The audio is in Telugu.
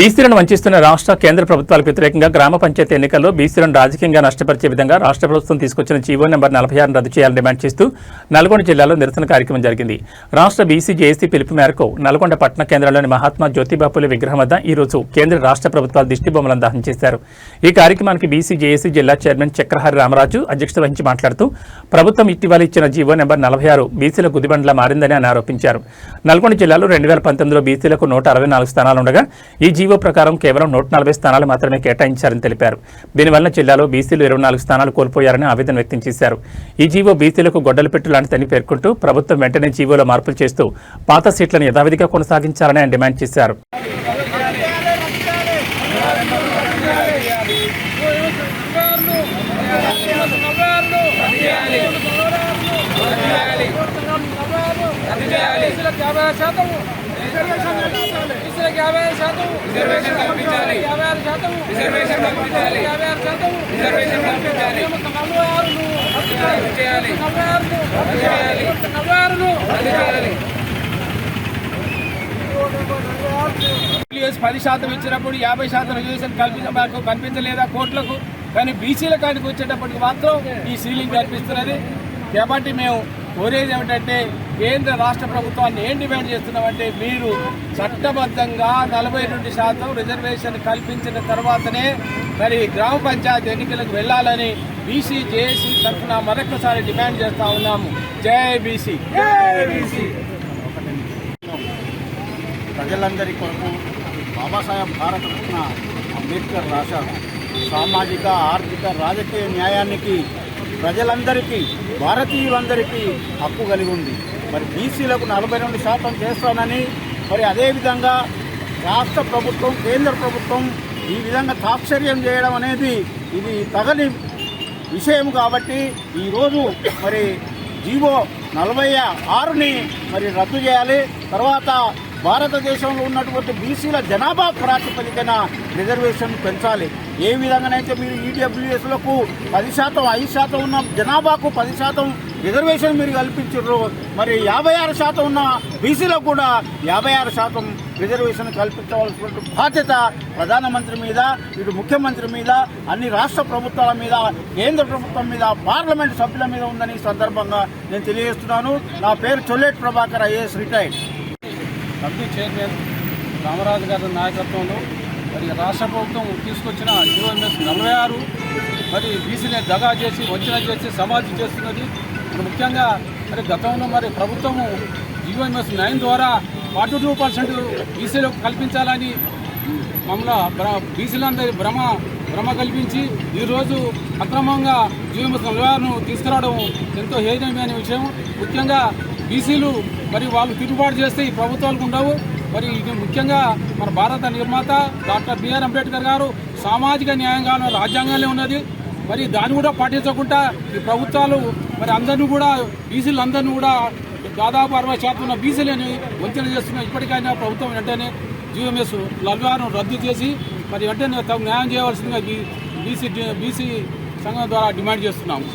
బీసీలను వంచిస్తున్న రాష్ట్ర కేంద్ర ప్రభుత్వాలకు వ్యతిరేకంగా గ్రామ పంచాయతీ ఎన్నికల్లో బీసీలను రాజకీయంగా నష్టపరిచే విధంగా రాష్ట్ర ప్రభుత్వం తీసుకొచ్చిన జీవో నెంబర్ 46ను రద్దు చేయాలని డిమాండ్ చేస్తూ నల్గొండ జిల్లాలో నిరసన కార్యక్రమం జరిగింది. రాష్ట్ర బీసీ జేఏసీ పిలుపు మేరకు నల్గొండ పట్టణ కేంద్రంలోని మహాత్మా జ్యోతిబా పూలే విగ్రహం వద్ద ఈ రోజు కేంద్ర రాష్ట్ర ప్రభుత్వాలు దిష్టిబొమ్మలను దహనం చేశారు. ఈ కార్యక్రమానికి బీసీ జేఏసీ జిల్లా చైర్మన్ చక్రహరి రామరాజు అధ్యక్షత వహించి మాట్లాడుతూ ప్రభుత్వం ఇటీవల ఇచ్చిన జీవో నెంబర్ 46 బీసీల గుదిబండ్లా మారిందని ఆయన ఆరోపించారు. నల్గొండ జిల్లాలో 2019లో బీసీలకు 164 స్థానాలుండగా ఈ జీవో ప్రకారం కేవలం 140 స్థానాలు మాత్రమే కేటాయించారని తెలిపారు. దీనివల్ల జిల్లాలో బీసీలు 24 స్థానాలు కోల్పోయారని ఆవేదన వ్యక్తం చేశారు. ఈ జీవో బీసీలకు గొడ్డలు పెట్టు లాంటిదని పేర్కొంటూ ప్రభుత్వం వెంటనే జీవోలో మార్పులు చేస్తూ పాత సీట్లను యథావిధిగా కొనసాగించాలని ఆయన డిమాండ్ చేశారు. ప్లస్ 10% ఇచ్చినప్పుడు 50% రిజర్వేషన్ కల్పించలేదా కోట్లకు, కానీ బీసీల కాడికి వచ్చేటప్పటికి మాత్రం ఈ సీలింగ్ కల్పిస్తున్నది. కాబట్టి మేము కోరేది ఏమిటంటే కేంద్ర రాష్ట్ర ప్రభుత్వాన్ని ఏం డిమాండ్ చేస్తున్నామంటే మీరు చట్టబద్ధంగా 42% రిజర్వేషన్ కల్పించిన తర్వాతనే మరి గ్రామ పంచాయతీ ఎన్నికలకు వెళ్లాలని బీసీ జేఏసీ తరఫున మరొకసారి డిమాండ్ చేస్తా ఉన్నాము. జై బీసీ. ప్రజలందరి కొరకు బాబాసాహెబ్ భారతరత్న అంబేద్కర్ రాశారు. సామాజిక, ఆర్థిక, రాజకీయ న్యాయానికి ప్రజలందరికీ, భారతీయులందరికీ హక్కు కలిగి ఉంది. మరి బీసీలకు 42% చేస్తానని మరి అదేవిధంగా రాష్ట్ర ప్రభుత్వం, కేంద్ర ప్రభుత్వం ఈ విధంగా తాత్సర్యం చేయడం అనేది ఇది తగని విషయం. కాబట్టి ఈరోజు మరి జీవో 46ని మరి రద్దు చేయాలి. తర్వాత భారతదేశంలో ఉన్నటువంటి బీసీల జనాభా ప్రాతిపదికన రిజర్వేషన్ పెంచాలి. ఏ విధంగానైతే మీరు ఈడబ్ల్యూఎస్లకు 10%, 5% ఉన్న జనాభాకు 10% రిజర్వేషన్ మీరు కల్పించారు, మరి 56% ఉన్న బీసీలకు కూడా 56% రిజర్వేషన్ కల్పించవలసిన బాధ్యత ప్రధానమంత్రి మీద, ఇటు ముఖ్యమంత్రి మీద, అన్ని రాష్ట్ర ప్రభుత్వాల మీద, కేంద్ర ప్రభుత్వం మీద, పార్లమెంట్ సభ్యుల మీద ఉందని ఈ సందర్భంగా నేను తెలియజేస్తున్నాను. నా పేరు Cholleti Prabhakar, IAS retired. Committee chairman Ramaraju గారి నాయకత్వంలో మరి రాష్ట్ర ప్రభుత్వం తీసుకొచ్చిన జీవోఎంఎస్ 46 మరి బీసీని దగా చేసి, వంచన చేసి సమాధి చేస్తున్నది. మరి ముఖ్యంగా మరి గతంలో మరి ప్రభుత్వము జీవోఎంఎస్ 9 ద్వారా 42% బీసీలకు కల్పించాలని మమ్మల్ని బీసీలందరి భ్రమ కల్పించి ఈరోజు అక్రమంగా జీవోఎంఎస్ 46ను తీసుకురావడం ఎంతో హేయమైన విషయం. ముఖ్యంగా బీసీలు మరి వాళ్ళు తిరుగుబాటు చేస్తే ఈ ప్రభుత్వాలకు ఉండవు. మరి ఇది ముఖ్యంగా మన భారత నిర్మాత డాక్టర్ బిఆర్ అంబేద్కర్ గారు సామాజిక న్యాయంగా రాజ్యాంగంలో ఉన్నది. మరి దాన్ని కూడా పాటించకుండా ఈ ప్రభుత్వాలు మరి అందరినీ కూడా, బీసీలందరినీ కూడా దాదాపు 60% ఉన్న బీసీలని వంచన చేస్తున్న. ఇప్పటికైనా ప్రభుత్వం వెంటనే జీవోఎంఎస్ 46ను రద్దు చేసి మరి వెంటనే న్యాయం చేయవలసిందిగా బీసీ సంఘం ద్వారా డిమాండ్ చేస్తున్నాము.